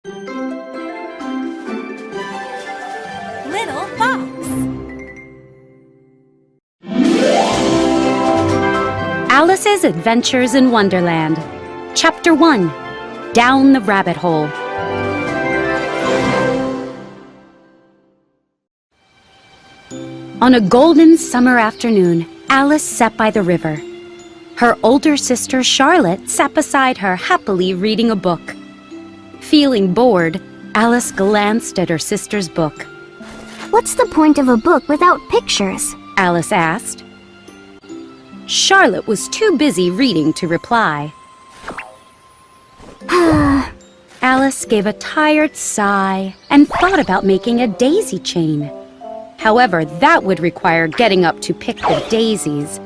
Little Fox. Alice's Adventures in Wonderland. Chapter 1. Down the Rabbit Hole. On a golden summer afternoon, Alice sat by the river. Her older sister Charlotte sat beside her, happily reading a book. Feeling bored, Alice glanced at her sister's book. "What's the point of a book without pictures?" Alice asked. Charlotte was too busy reading to reply. Alice gave a tired sigh and thought about making a daisy chain. However, that would require getting up to pick the daisies.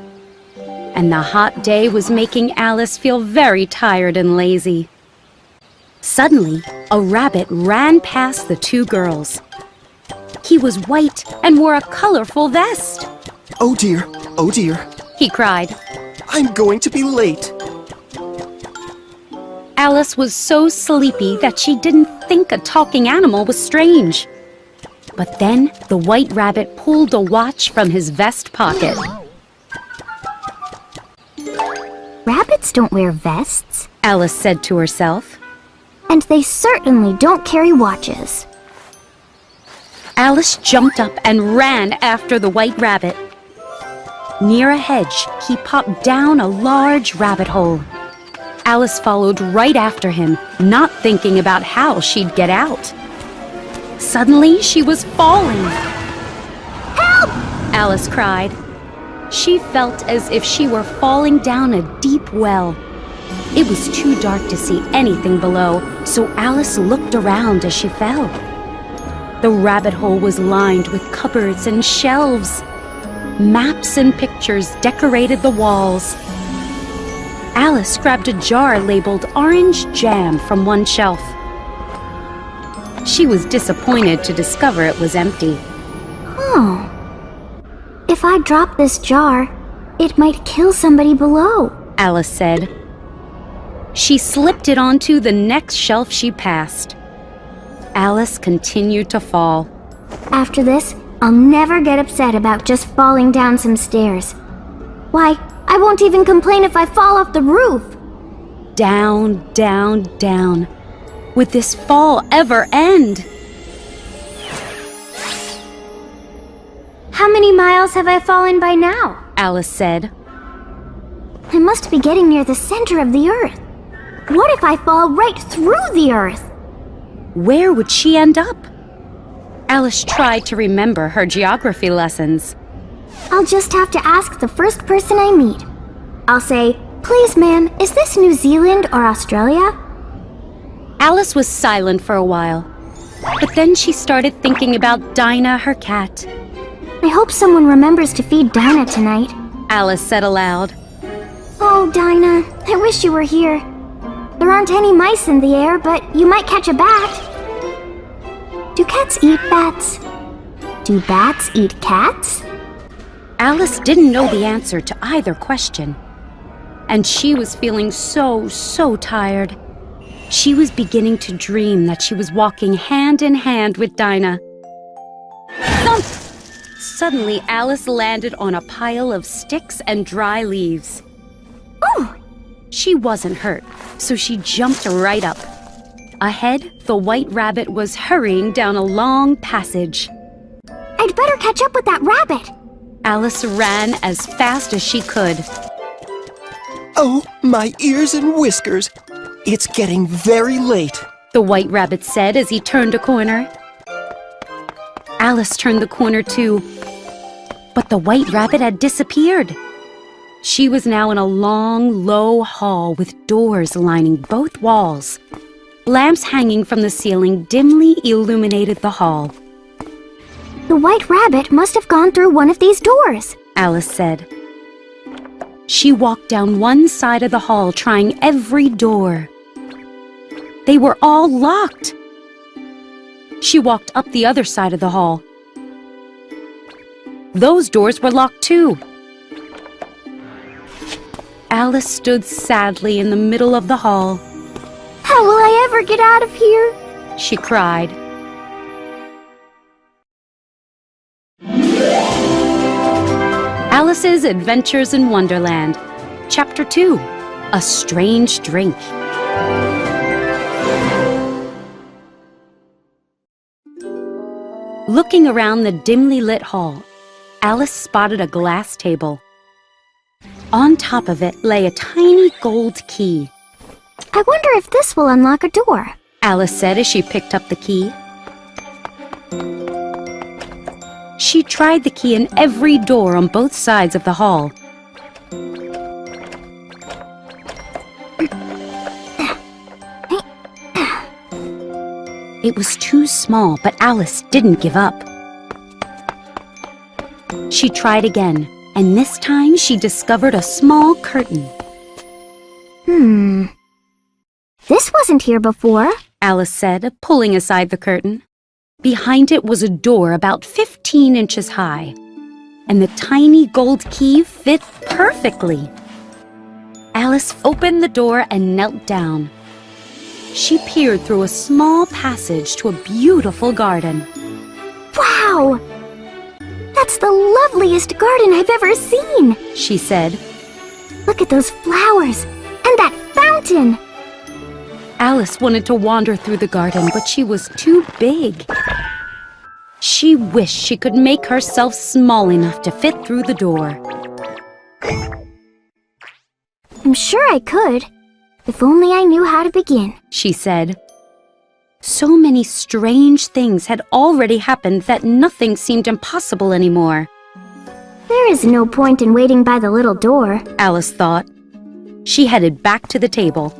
And the hot day was making Alice feel very tired and lazy. Suddenly, a rabbit ran past the two girls. He was white and wore a colorful vest. "Oh dear, oh dear," he cried. "I'm going to be late." Alice was so sleepy that she didn't think a talking animal was strange. But then the white rabbit pulled a watch from his vest pocket. Rabbits don't wear vests. Alice said to herself. And they certainly don't carry watches. Alice jumped up and ran after the white rabbit. Near a hedge, he popped down a large rabbit hole. Alice followed right after him, not thinking about how she'd get out. Suddenly, she was falling. "Help!" Alice cried. She felt as if she were falling down a deep well. It was too dark to see anything below, so Alice looked around as she fell. The rabbit hole was lined with cupboards and shelves. Maps and pictures decorated the walls. Alice grabbed a jar labeled orange jam from one shelf. She was disappointed to discover it was empty. Oh. If I drop this jar, it might kill somebody below, Alice said. She slipped it onto the next shelf she passed. Alice continued to fall. After this, I'll never get upset about just falling down some stairs. Why, I won't even complain if I fall off the roof. Down, down, down. Would this fall ever end? How many miles have I fallen by now? Alice said. I must be getting near the center of the earth. What if I fall right through the earth? Where would she end up? Alice tried to remember her geography lessons. I'll just have to ask the first person I meet. I'll say, "Please, ma'am, is this New Zealand or Australia?" Alice was silent for a while, but then she started thinking about Dinah, her cat. I hope someone remembers to feed Dinah tonight. Alice said aloud. Oh, Dinah, I wish you were here. There aren't any mice in the air, but you might catch a bat. Do cats eat bats? Do bats eat cats? Alice didn't know the answer to either question. And she was feeling so tired. She was beginning to dream that she was walking hand in hand with Dinah. Thump! Suddenly, Alice landed on a pile of sticks and dry leaves. Oh! She wasn't hurt, so she jumped right up. Ahead, the white rabbit was hurrying down a long passage. I'd better catch up with that rabbit. Alice ran as fast as she could. "Oh, my ears and whiskers! It's getting very late," the white rabbit said as he turned a corner. Alice turned the corner too, but the white rabbit had disappeared. She was now in a long, low hall with doors lining both walls. Lamps hanging from the ceiling dimly illuminated the hall. The white rabbit must have gone through one of these doors, Alice said. She walked down one side of the hall, trying every door. They were all locked. She walked up the other side of the hall. Those doors were locked too. Alice stood sadly in the middle of the hall. How will I ever get out of here? she cried. Alice's Adventures in Wonderland, Chapter 2, A Strange Drink. Looking around the dimly lit hall, Alice spotted a glass table. On top of it lay a tiny gold key. I wonder if this will unlock a door. Alice said as she picked up the key. She tried the key in every door on both sides of the hall. It was too small, but Alice didn't give up. She tried again, and this time she discovered a small curtain. This wasn't here before. Alice said, pulling aside the curtain. Behind it was a door about 15 inches high, and the tiny gold key fit perfectly. Alice opened the door and knelt down. She peered through a small passage to a beautiful garden. Wow! That's the loveliest garden I've ever seen, she said. Look at those flowers and that fountain. Alice wanted to wander through the garden, but she was too big. She wished she could make herself small enough to fit through the door. I'm sure I could, if only I knew how to begin, she said. So many strange things had already happened that nothing seemed impossible anymore. There is no point in waiting by the little door, Alice thought. She headed back to the table.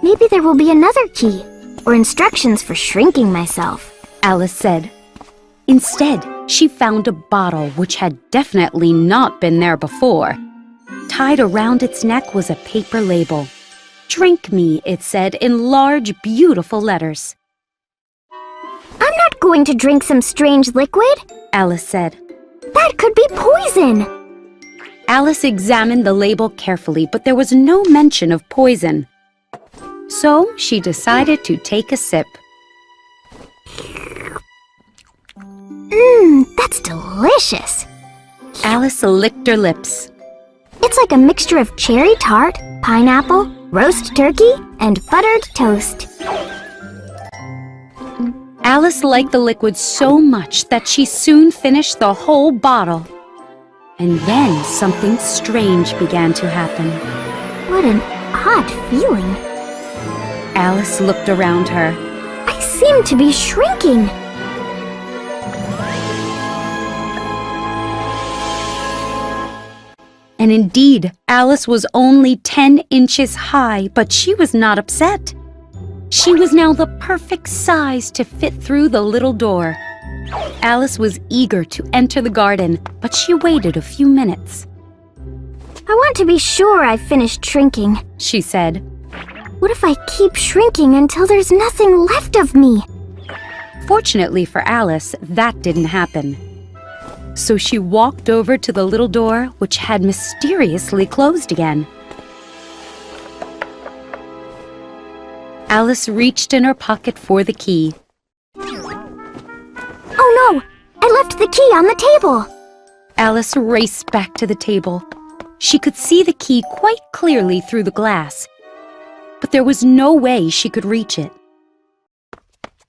Maybe there will be another key, or instructions for shrinking myself, Alice said. Instead, she found a bottle which had definitely not been there before. Tied around its neck was a paper label. "Drink me," it said in large, beautiful letters. I'm not going to drink some strange liquid, Alice said. That could be poison. Alice examined the label carefully, but there was no mention of poison. So she decided to take a sip. That's delicious. Alice licked her lips. It's like a mixture of cherry tart, pineapple, roast turkey, and buttered toast. Alice liked the liquid so much that she soon finished the whole bottle. And then something strange began to happen. What an odd feeling. Alice looked around her. I seem to be shrinking. And indeed, Alice was only 10 inches high, but she was not upset. She was now the perfect size to fit through the little door. Alice was eager to enter the garden, but she waited a few minutes. I want to be sure I've finished shrinking, she said. What if I keep shrinking until there's nothing left of me? Fortunately for Alice, that didn't happen. So she walked over to the little door, which had mysteriously closed again. Alice reached in her pocket for the key. Oh no! I left the key on the table! Alice raced back to the table. She could see the key quite clearly through the glass, but there was no way she could reach it.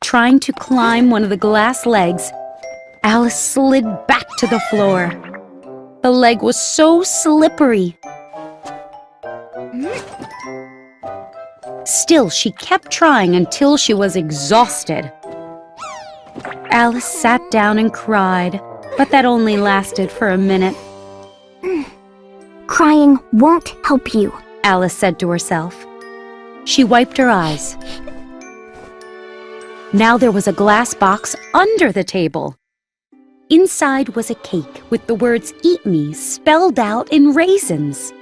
Trying to climb one of the glass legs, Alice slid back to the floor. The leg was so slippery. Still, she kept trying until she was exhausted. Alice sat down and cried, but that only lasted for a minute. Crying won't help you, Alice said to herself. She wiped her eyes. Now there was a glass box under the table. Inside was a cake with the words "Eat Me" spelled out in raisins.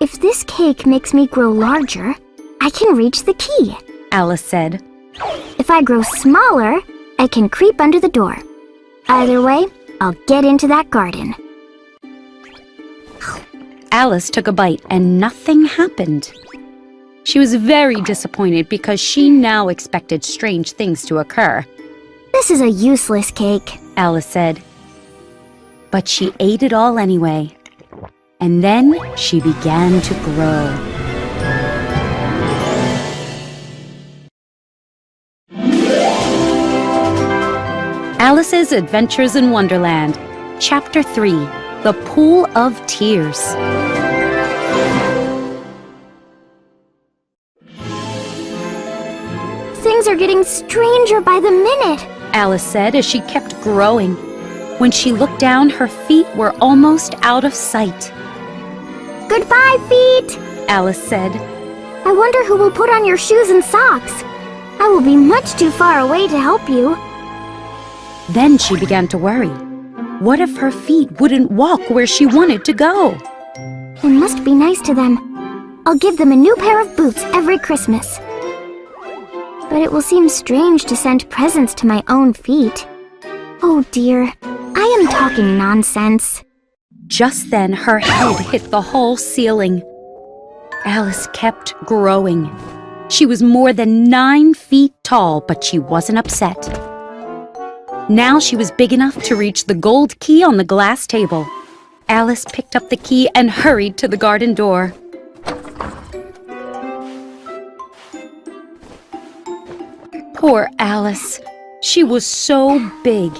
If this cake makes me grow larger, I can reach the key, Alice said. If I grow smaller, I can creep under the door. Either way, I'll get into that garden. Alice took a bite and nothing happened. She was very disappointed because she now expected strange things to occur. This is a useless cake, Alice said. But she ate it all anyway. And then she began to grow. Alice's Adventures in Wonderland, Chapter 3, The Pool of Tears. Things are getting stranger by the minute. Alice said as she kept growing. When she looked down, her feet were almost out of sight. Goodbye, feet! Alice said. I wonder who will put on your shoes and socks. I will be much too far away to help you. Then she began to worry. What if her feet wouldn't walk where she wanted to go? I must be nice to them. I'll give them a new pair of boots every Christmas. But it will seem strange to send presents to my own feet. Oh dear, I am talking nonsense. Just then, her head hit the hall ceiling. Alice kept growing. She was more than 9 feet tall, but she wasn't upset. Now she was big enough to reach the gold key on the glass table. Alice picked up the key and hurried to the garden door. Poor Alice. She was so big.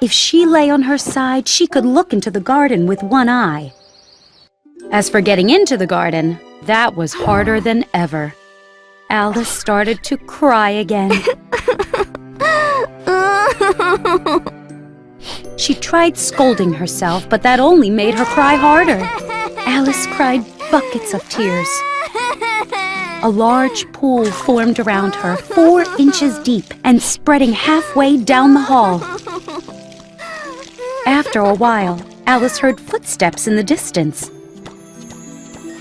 If she lay on her side, she could look into the garden with one eye. As for getting into the garden, that was harder than ever. Alice started to cry again. She tried scolding herself, but that only made her cry harder. Alice cried buckets of tears. A large pool formed around her, 4 inches deep and spreading halfway down the hall. After a while, Alice heard footsteps in the distance.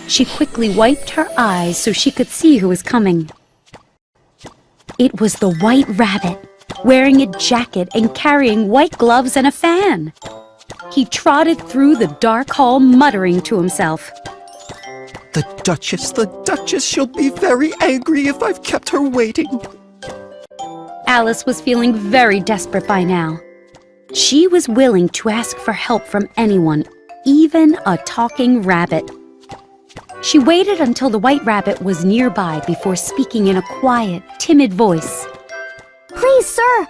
She quickly wiped her eyes so she could see who was coming. It was the White Rabbit, wearing a jacket and carrying white gloves and a fan. He trotted through the dark hall, muttering to himself. The Duchess, she'll be very angry if I've kept her waiting. Alice was feeling very desperate by now. She was willing to ask for help from anyone, even a talking rabbit. She waited until the White Rabbit was nearby before speaking in a quiet, timid voice. Please, sir.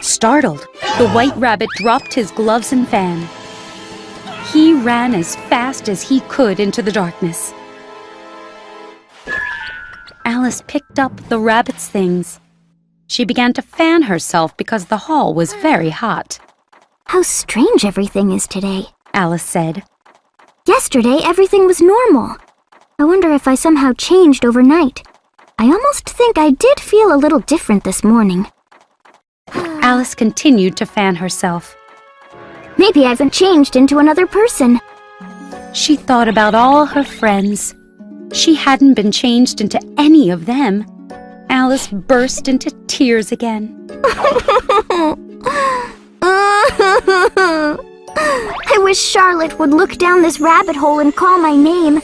Startled, the White Rabbit dropped his gloves and fan. He ran as fast as he could into the darkness. Alice picked up the rabbit's things. She began to fan herself because the hall was very hot. How strange everything is today, Alice said. Yesterday, everything was normal. I wonder if I somehow changed overnight. I almost think I did feel a little different this morning. Alice continued to fan herself. Maybe I haven't changed into another person. She thought about all her friends. She hadn't been changed into any of them. Alice burst into tears again. I wish Charlotte would look down this rabbit hole and call my name.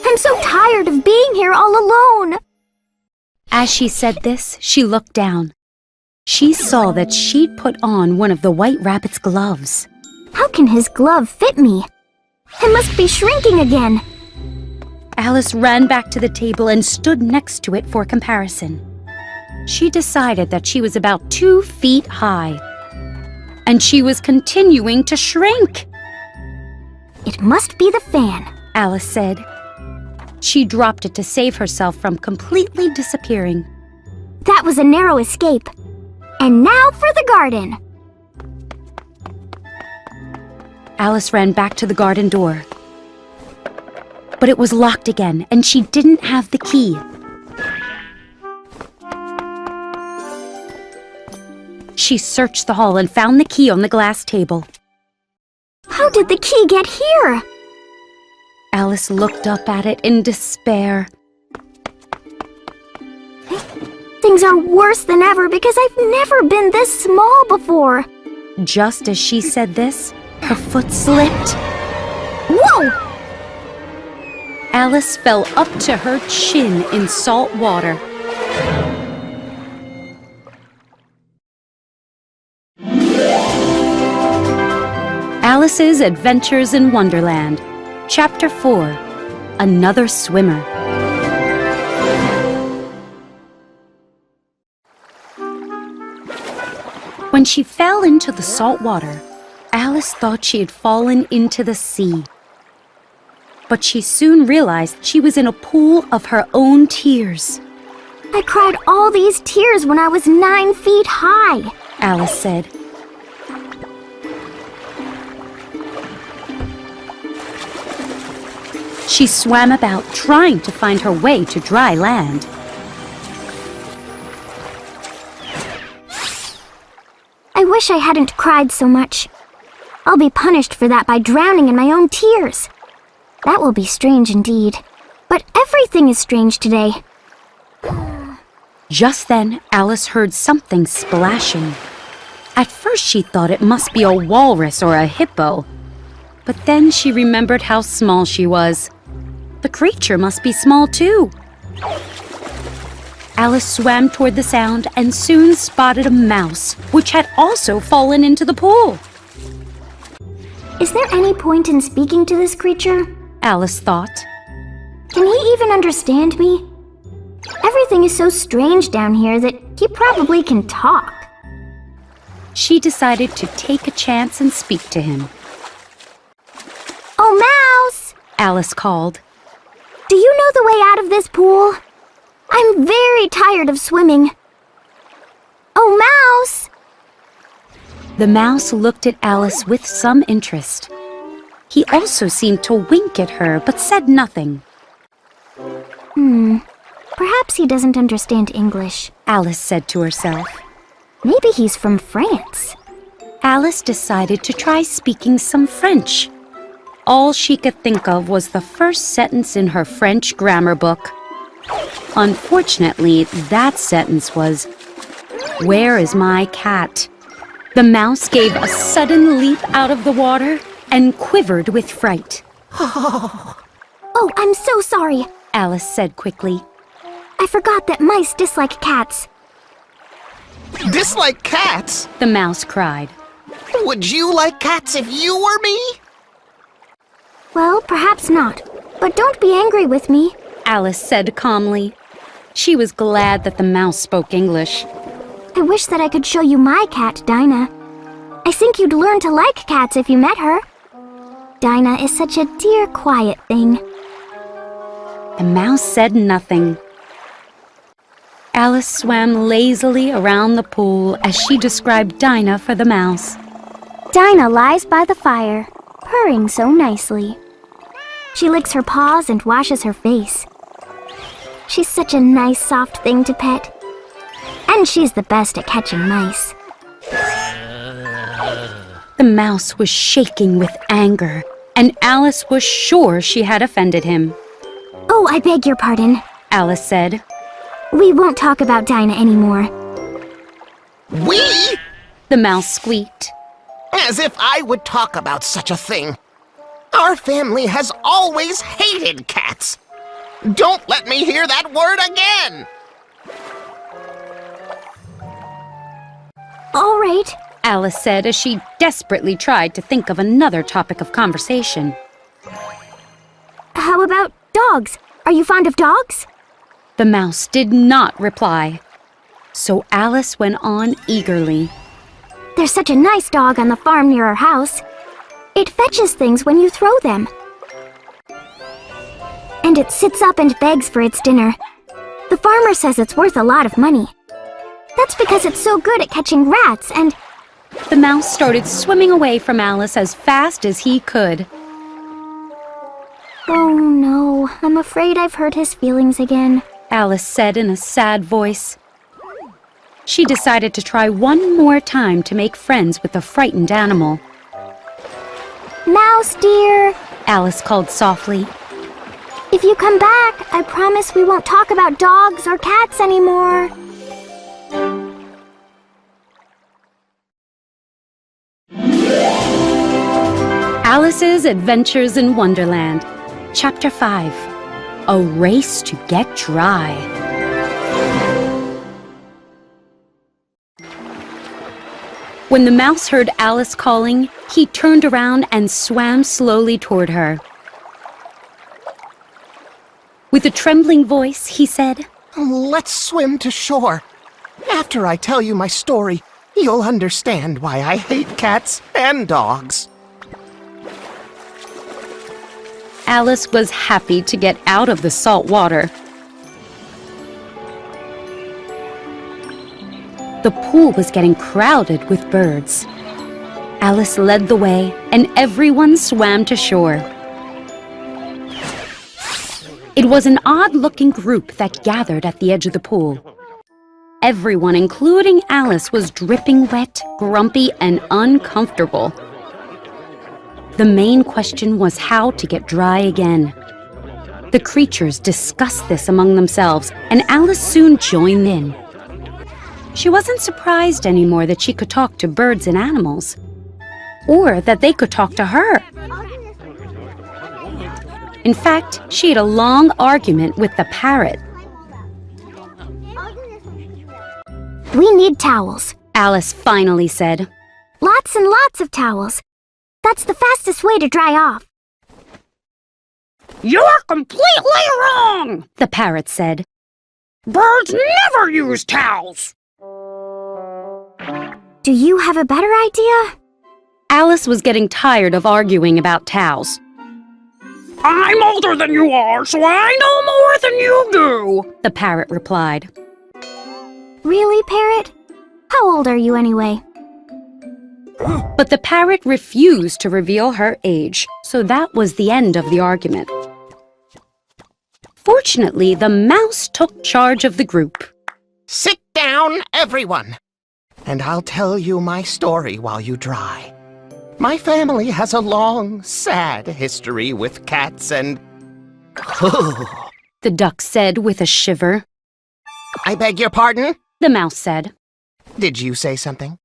I'm so tired of being here all alone. As she said this, she looked down. She saw that she'd put on one of the White Rabbit's gloves. How can his glove fit me? I must be shrinking again. Alice ran back to the table and stood next to it for comparison. She decided that she was about 2 feet high. And she was continuing to shrink. It must be the fan, Alice said. She dropped it to save herself from completely disappearing. That was a narrow escape. And now for the garden. Alice ran back to the garden door. But it was locked again, and she didn't have the key. She searched the hall and found the key on the glass table. How did the key get here? Alice looked up at it in despair. Things are worse than ever because I've never been this small before. Just as she said this, her foot slipped. Whoa! Alice fell up to her chin in salt water. Alice's Adventures in Wonderland, Chapter 4, Another Swimmer. When she fell into the salt water, Alice thought she had fallen into the sea. But she soon realized she was in a pool of her own tears. I cried all these tears when I was 9 feet high, Alice said. She swam about, trying to find her way to dry land. I wish I hadn't cried so much. I'll be punished for that by drowning in my own tears. That will be strange indeed. But everything is strange today. Just then, Alice heard something splashing. At first she thought it must be a walrus or a hippo. But then she remembered how small she was. The creature must be small too. Alice swam toward the sound and soon spotted a mouse, which had also fallen into the pool. Is there any point in speaking to this creature? Alice thought. Can he even understand me? Everything is so strange down here that he probably can talk. She decided to take a chance and speak to him. Oh, Mouse! Alice called. Do you know the way out of this pool? I'm very tired of swimming. Oh, Mouse! The mouse looked at Alice with some interest. He also seemed to wink at her, but said nothing. Perhaps he doesn't understand English, Alice said to herself. Maybe he's from France. Alice decided to try speaking some French. All she could think of was the first sentence in her French grammar book. Unfortunately, that sentence was, "Where is my cat?" The mouse gave a sudden leap out of the water and quivered with fright. Oh, I'm so sorry, Alice said quickly. I forgot that mice dislike cats. Dislike cats? The mouse cried. Would you like cats if you were me? Well, perhaps not, but don't be angry with me. Alice said calmly. She was glad that the mouse spoke English. I wish that I could show you my cat, Dinah. I think you'd learn to like cats if you met her. Dinah is such a dear, quiet thing. The mouse said nothing. Alice swam lazily around the pool as she described Dinah for the mouse. Dinah lies by the fire, purring so nicely. She licks her paws and washes her face. She's such a nice, soft thing to pet. And she's the best at catching mice. The mouse was shaking with anger, and Alice was sure she had offended him. Oh, I beg your pardon. Alice said. We won't talk about Dinah anymore. We? The mouse squeaked. As if I would talk about such a thing. Our family has always hated cats. Don't let me hear that word again! All right. Alice said as she desperately tried to think of another topic of conversation. How about dogs? Are you fond of dogs? The mouse did not reply. So Alice went on eagerly. There's such a nice dog on the farm near our house. It fetches things when you throw them. And it sits up and begs for its dinner. The farmer says it's worth a lot of money. That's because it's so good at catching rats and... The mouse started swimming away from Alice as fast as he could. Oh no, I'm afraid I've hurt his feelings again, Alice said in a sad voice. She decided to try one more time to make friends with the frightened animal. Mouse dear, Alice called softly. if you come back, I promise we won't talk about dogs or cats anymore. Alice's Adventures in Wonderland, Chapter 5, A race to get dry. When the mouse heard Alice calling, he turned around and swam slowly toward her. With a trembling voice, he said, Let's swim to shore. After I tell you my story, you'll understand why I hate cats and dogs. Alice was happy to get out of the salt water. The pool was getting crowded with birds. Alice led the way, and everyone swam to shore. It was an odd-looking group that gathered at the edge of the pool. Everyone, including Alice, was dripping wet, grumpy, and uncomfortable. The main question was how to get dry again. The creatures discussed this among themselves, and Alice soon joined in. She wasn't surprised anymore that she could talk to birds and animals, or that they could talk to her. In fact, she had a long argument with the parrot. We need towels. Alice finally said. Lots and lots of towels. That's the fastest way to dry off. You're completely wrong, the parrot said. Birds never use towels. Do you have a better idea? Alice was getting tired of arguing about towels. I'm older than you are, so I know more than you do, the parrot replied. Really, Parrot? How old are you anyway? But the parrot refused to reveal her age, so that was the end of the argument. Fortunately, the mouse took charge of the group. Sit down, everyone, and I'll tell you my story while you dry. My family has a long, sad history with cats and... The duck said with a shiver. I beg your pardon? The mouse said. Did you say something?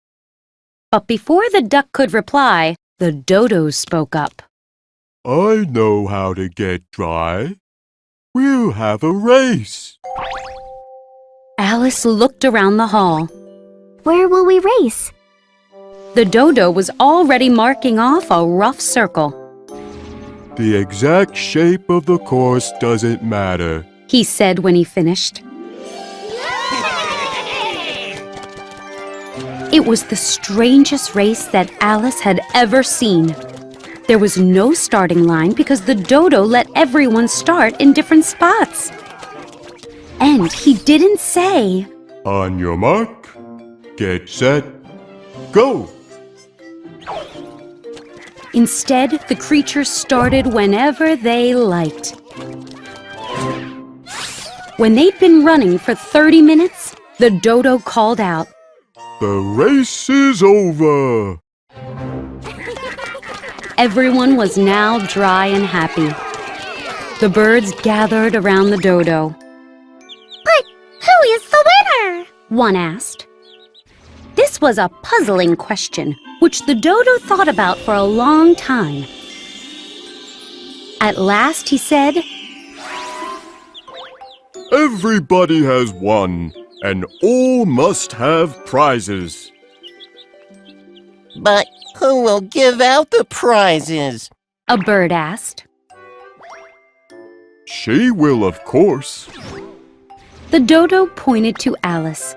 But before the duck could reply, the dodo spoke up. I know how to get dry. We'll have a race. Alice looked around the hall. Where will we race? The dodo was already marking off a rough circle. The exact shape of the course doesn't matter, he said when he finished. It was the strangest race that Alice had ever seen. There was no starting line because the dodo let everyone start in different spots. And he didn't say, On your mark, get set, go! Instead, the creatures started whenever they liked. When they'd been running for 30 minutes, the dodo called out, The race is over! Everyone was now dry and happy. The birds gathered around the dodo. But who is the winner? One asked. This was a puzzling question, which the dodo thought about for a long time. At last he said, Everybody has won, and all must have prizes. But who will give out the prizes? a bird asked. She will, of course. The dodo pointed to Alice.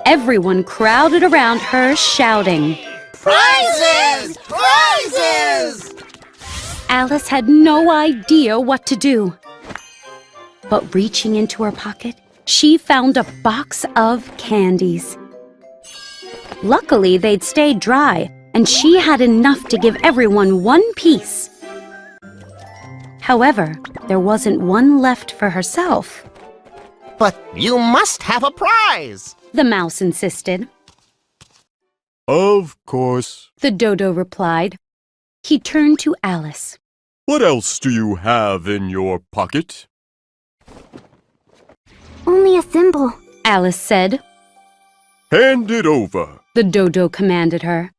Everyone crowded around her, shouting, Prizes! Prizes! Alice had no idea what to do. But reaching into her pocket, she found a box of candies. Luckily, they'd stayed dry, and she had enough to give everyone one piece. However, there wasn't one left for herself. But you must have a prize! The mouse insisted. Of course. The dodo replied. He turned to Alice. What else do you have in your pocket? Only a thimble. Alice said. Hand it over. The dodo commanded her.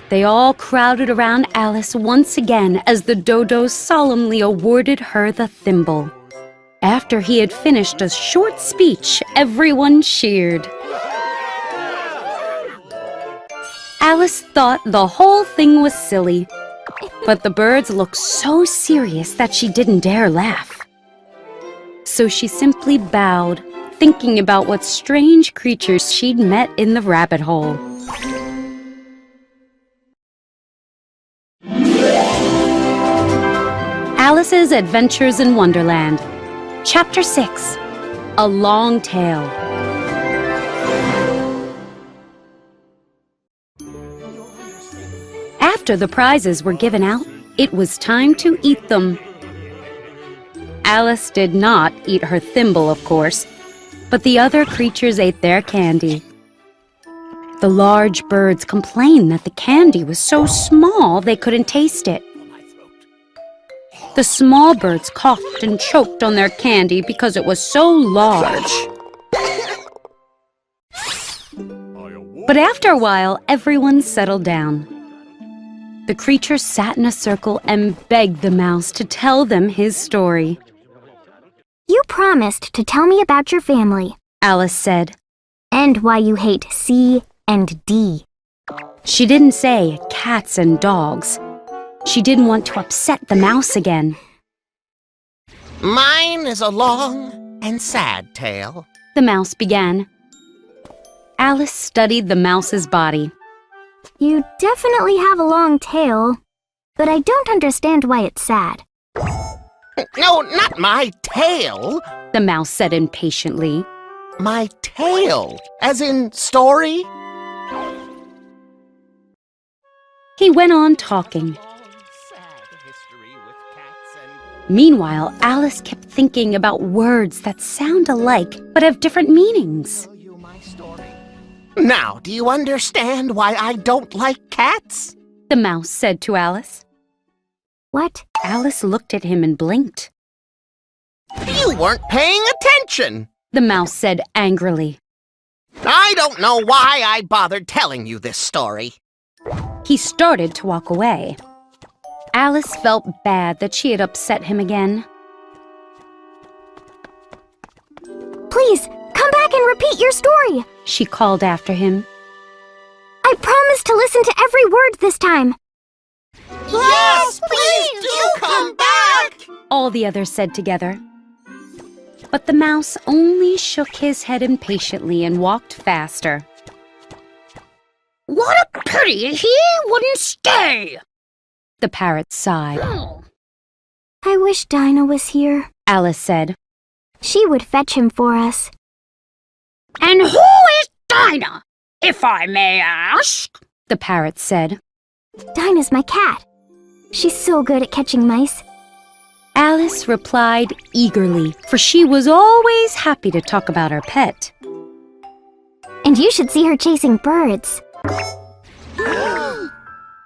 They all crowded around Alice once again as the dodo solemnly awarded her the thimble. After he had finished a short speech, everyone cheered. Alice thought the whole thing was silly, but the birds looked so serious that she didn't dare laugh. So she simply bowed, thinking about what strange creatures she'd met in the rabbit hole. Alice's Adventures in Wonderland, Chapter 6, A Long Tale. After the prizes were given out, it was time to eat them. Alice did not eat her thimble, of course, but the other creatures ate their candy. The large birds complained that the candy was so small they couldn't taste it. The small birds coughed and choked on their candy because it was so large. But after a while, everyone settled down. The creatures sat in a circle and begged the mouse to tell them his story. You promised to tell me about your family, Alice said. and why you hate C and D. She didn't say cats and dogs. She didn't want to upset the mouse again. Mine is a long and sad tale. The mouse began. Alice studied the mouse's body. You definitely have a long tail, but I don't understand why it's sad. No, not my tail. The mouse said impatiently. My tail, as in story. He went on talking. Meanwhile, Alice kept thinking about words that sound alike but have different meanings. Now, do you understand why I don't like cats? The mouse said to Alice. What? Alice looked at him and blinked. You weren't paying attention. The mouse said angrily. I don't know why I bothered telling you this story. He started to walk away. Alice felt bad that she had upset him again. Please, come back and repeat your story. She called after him. I promise to listen to every word this time. Yes, please do come back! All the others said together. But the mouse only shook his head impatiently and walked faster. What a pity he wouldn't stay! The parrot sighed. I wish Dinah was here. Alice said. She would fetch him for us. And who is Dinah, if I may ask? The parrot said. Dinah's my cat. She's so good at catching mice. Alice replied eagerly, for she was always happy to talk about her pet. And you should see her chasing birds.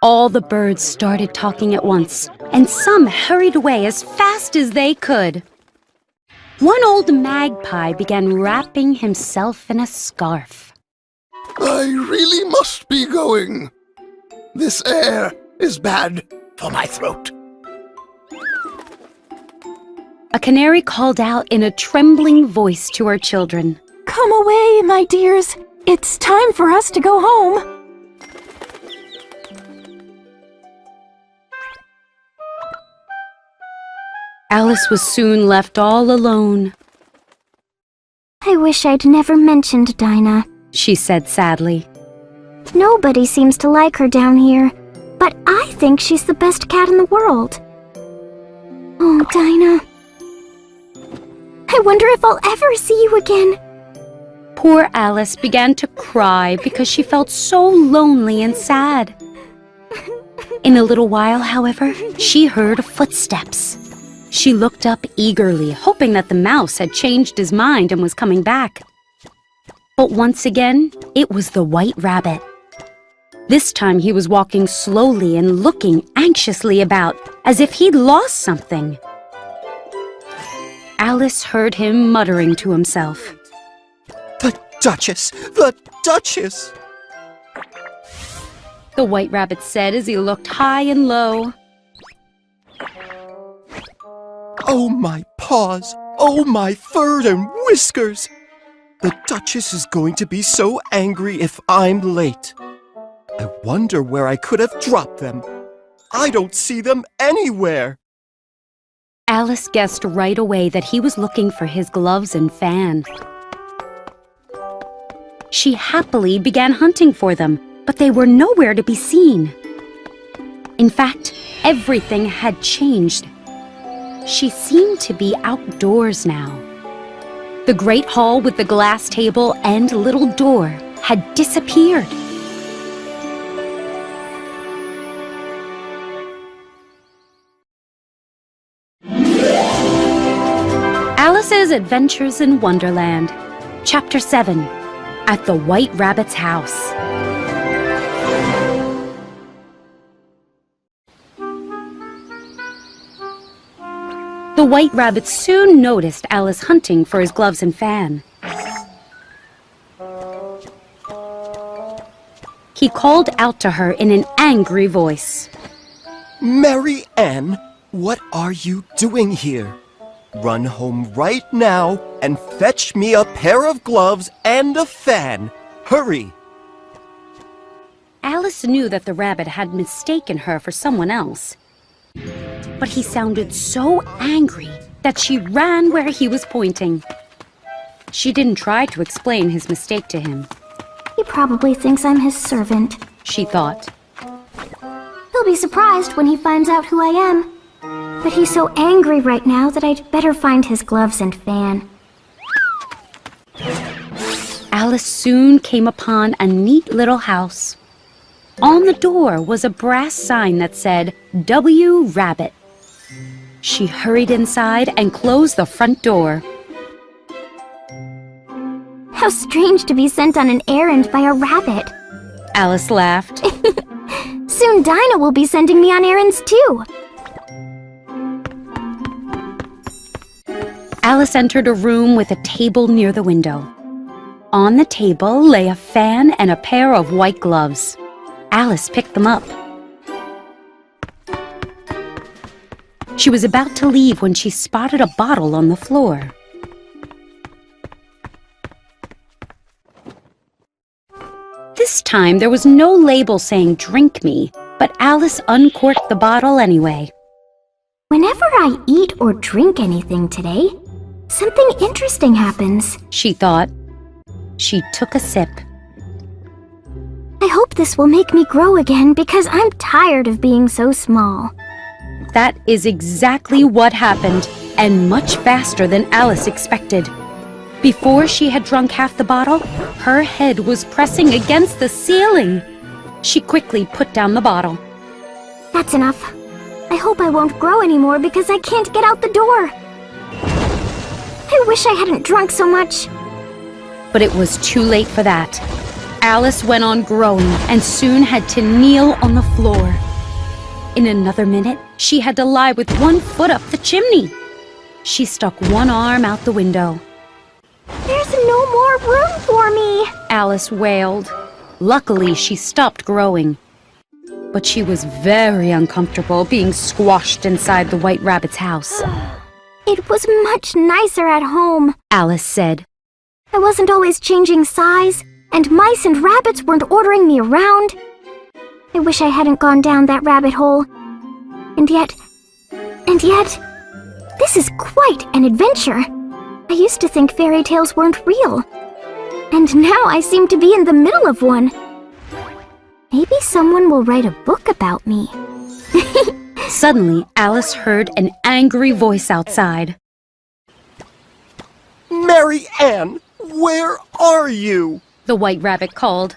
All the birds started talking at once, and some hurried away as fast as they could. One old magpie began wrapping himself in a scarf. I really must be going. This air is bad for my throat. A canary called out in a trembling voice to her children. Come away, my dears. It's time for us to go home. Alice was soon left all alone. I wish I'd never mentioned Dinah. She said sadly. Nobody seems to like her down here, but I think she's the best cat in the world. Oh, Dinah. I wonder if I'll ever see you again. Poor Alice began to cry because she felt so lonely and sad. In a little while, however, she heard footsteps. She looked up eagerly, hoping that the mouse had changed his mind and was coming back. But once again, it was the white rabbit. This time he was walking slowly and looking anxiously about, as if he'd lost something. Alice heard him muttering to himself. The Duchess! The Duchess! the White Rabbit said as he looked high and low. Oh, my paws! Oh, my fur and whiskers! The Duchess is going to be so angry if I'm late. I wonder where I could have dropped them. I don't see them anywhere. Alice guessed right away that he was looking for his gloves and fan. She happily began hunting for them, but they were nowhere to be seen. In fact, everything had changed. She seemed to be outdoors now. The great hall with the glass table and little door had disappeared. Alice's Adventures in Wonderland, Chapter 7, At the White Rabbit's House. The White Rabbit soon noticed Alice hunting for his gloves and fan. He called out to her in an angry voice. Mary Ann, what are you doing here? Run home right now and fetch me a pair of gloves and a fan. Hurry! Alice knew that the rabbit had mistaken her for someone else. But he sounded so angry that she ran where he was pointing. She didn't try to explain his mistake to him. He probably thinks I'm his servant. She thought. He'll be surprised when he finds out who I am. But he's so angry right now that I'd better find his gloves and fan. Alice soon came upon a neat little house. On the door was a brass sign that said, W. Rabbit. She hurried inside and closed the front door. How strange to be sent on an errand by a rabbit. Alice laughed. Soon Dinah will be sending me on errands too. Alice entered a room with a table near the window. On the table lay a fan and a pair of white gloves. Alice picked them up. She was about to leave when she spotted a bottle on the floor. This time there was no label saying "Drink me," but Alice uncorked the bottle anyway. Whenever I eat or drink anything today, something interesting happens, she thought. She took a sip. I hope this will make me grow again because I'm tired of being so small. That is exactly what happened, and much faster than Alice expected. Before she had drunk half the bottle, her head was pressing against the ceiling. She quickly put down the bottle. That's enough. I hope I won't grow anymore because I can't get out the door. I wish I hadn't drunk so much. But it was too late for that. Alice went on growing and soon had to kneel on the floor. In another minute, she had to lie with one foot up the chimney. She stuck one arm out the window. There's no more room for me, Alice wailed. Luckily, she stopped growing. But she was very uncomfortable being squashed inside the White Rabbit's house. It was much nicer at home, Alice said. I wasn't always changing size, and mice and rabbits weren't ordering me around. I wish I hadn't gone down that rabbit hole. And yet, this is quite an adventure. I used to think fairy tales weren't real. And now I seem to be in the middle of one. Maybe someone will write a book about me. Suddenly, Alice heard an angry voice outside. Mary Ann, where are you? The White Rabbit called.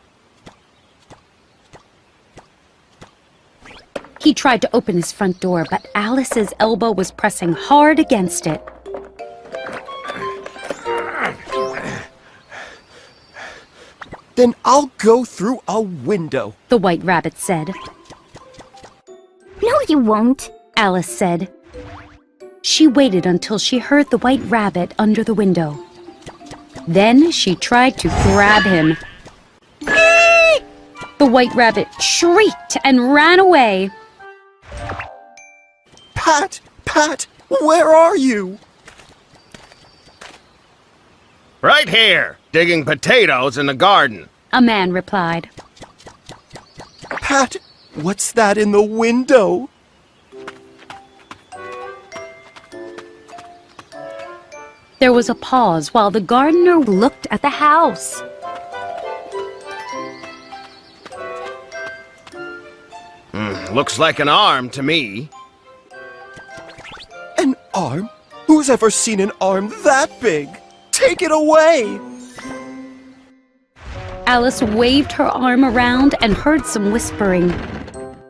He tried to open his front door, but Alice's elbow was pressing hard against it. Then I'll go through a window, The White Rabbit said. No, you won't, Alice said. She waited until she heard the White Rabbit under the window. Then she tried to grab him. The The White Rabbit shrieked and ran away. Pat, Pat, where are you? Right here, digging potatoes in the garden. A man replied. Pat, what's that in the window? There was a pause while the gardener looked at the house. Looks like an arm to me. An arm? Who's ever seen an arm that big? Take it away! Alice waved her arm around and heard some whispering.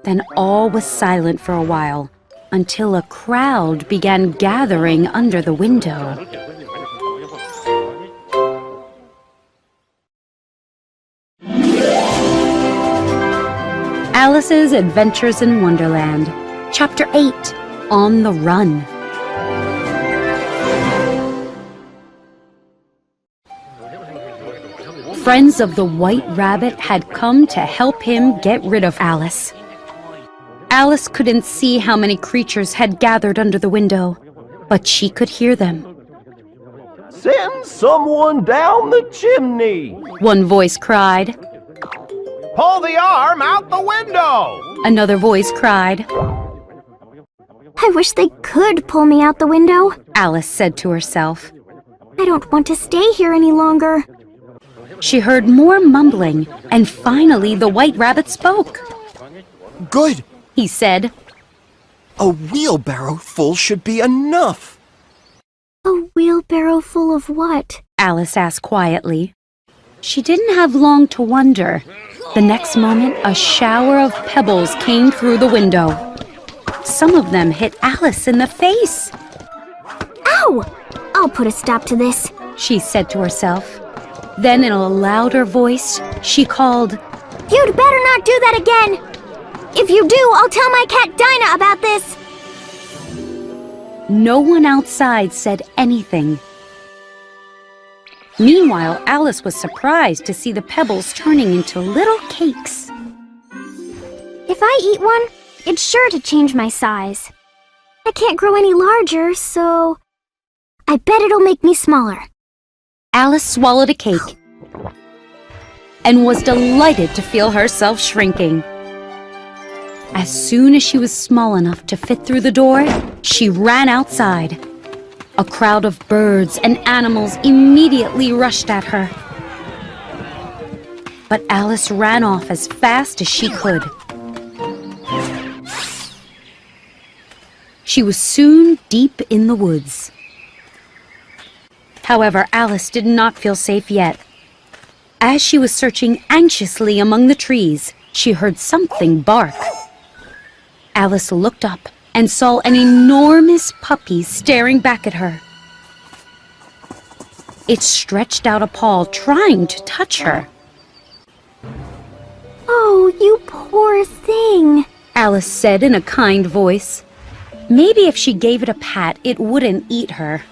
Then all was silent for a while, until a crowd began gathering under the window. Alice's Adventures in Wonderland, Chapter 8, On the Run. Friends of the White Rabbit had come to help him get rid of Alice. Alice couldn't see how many creatures had gathered under the window, but she could hear them. Send someone down the chimney! One voice cried. Pull the arm out the window! Another voice cried. I wish they could pull me out the window. Alice said to herself. I don't want to stay here any longer. She heard more mumbling, and finally the White Rabbit spoke. Good, He said. a wheelbarrow full should be enough. A wheelbarrow full of what? Alice asked quietly. She didn't have long to wonder. The next moment, a shower of pebbles came through the window. Some of them hit Alice in the face. Ow! I'll put a stop to this. She said to herself. Then in a louder voice, she called, You'd better not do that again! If you do, I'll tell my cat Dinah about this! No one outside said anything. Meanwhile, Alice was surprised to see the pebbles turning into little cakes. If I eat one, it's sure to change my size. I can't grow any larger, so I bet it'll make me smaller. Alice swallowed a cake and was delighted to feel herself shrinking. As soon as she was small enough to fit through the door, she ran outside. A crowd of birds and animals immediately rushed at her. But Alice ran off as fast as she could. She was soon deep in the woods. However, Alice did not feel safe yet. As she was searching anxiously among the trees, she heard something bark. Alice looked up and saw an enormous puppy staring back at her. It stretched out a paw, trying to touch her. Oh, you poor thing. Alice said in a kind voice. Maybe if she gave it a pat, it wouldn't eat her.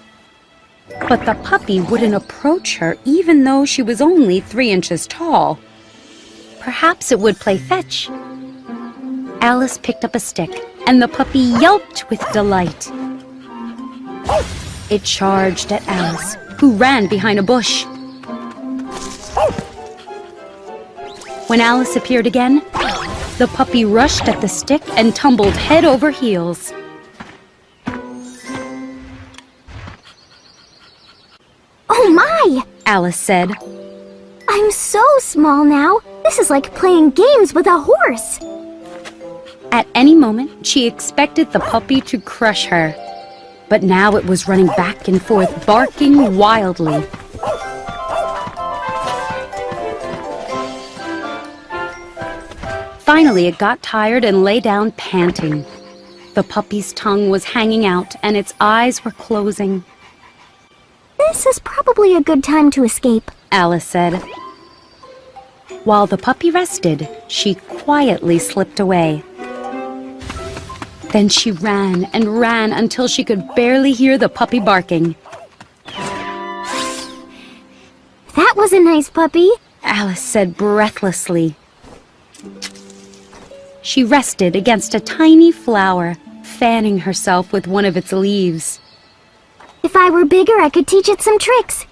But the puppy wouldn't approach her even though she was only 3 inches tall. Perhaps it would play fetch. Alice picked up a stick, and the puppy yelped with delight. It charged at Alice, who ran behind a bush. When Alice appeared again, the puppy rushed at the stick and tumbled head over heels. Oh my! Alice said. I'm so small now. This is like playing games with a horse. At any moment, she expected the puppy to crush her. But now it was running back and forth, barking wildly. Finally, it got tired and lay down panting. The puppy's tongue was hanging out and its eyes were closing. This is probably a good time to escape, Alice said. While the puppy rested, she quietly slipped away. Then she ran and ran until she could barely hear the puppy barking. That was a nice puppy. Alice said breathlessly. She rested against a tiny flower, fanning herself with one of its leaves. If I were bigger, I could teach it some tricks.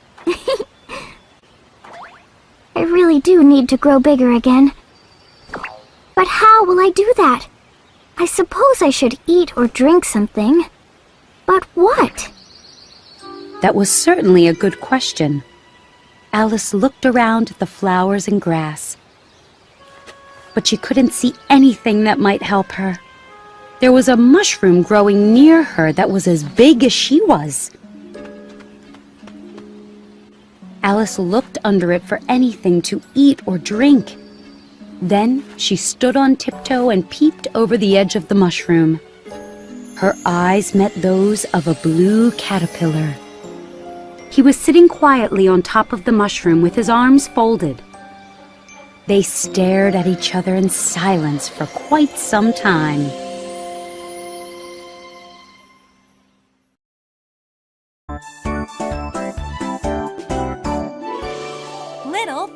I really do need to grow bigger again. But how will I do that? I suppose I should eat or drink something. But what? That was certainly a good question. Alice looked around at the flowers and grass, but she couldn't see anything that might help her. There was a mushroom growing near her that was as big as she was. Alice looked under it for anything to eat or drink. Then she stood on tiptoe and peeped over the edge of the mushroom. Her eyes met those of a blue caterpillar. He was sitting quietly on top of the mushroom with his arms folded. They stared at each other in silence for quite some time. Little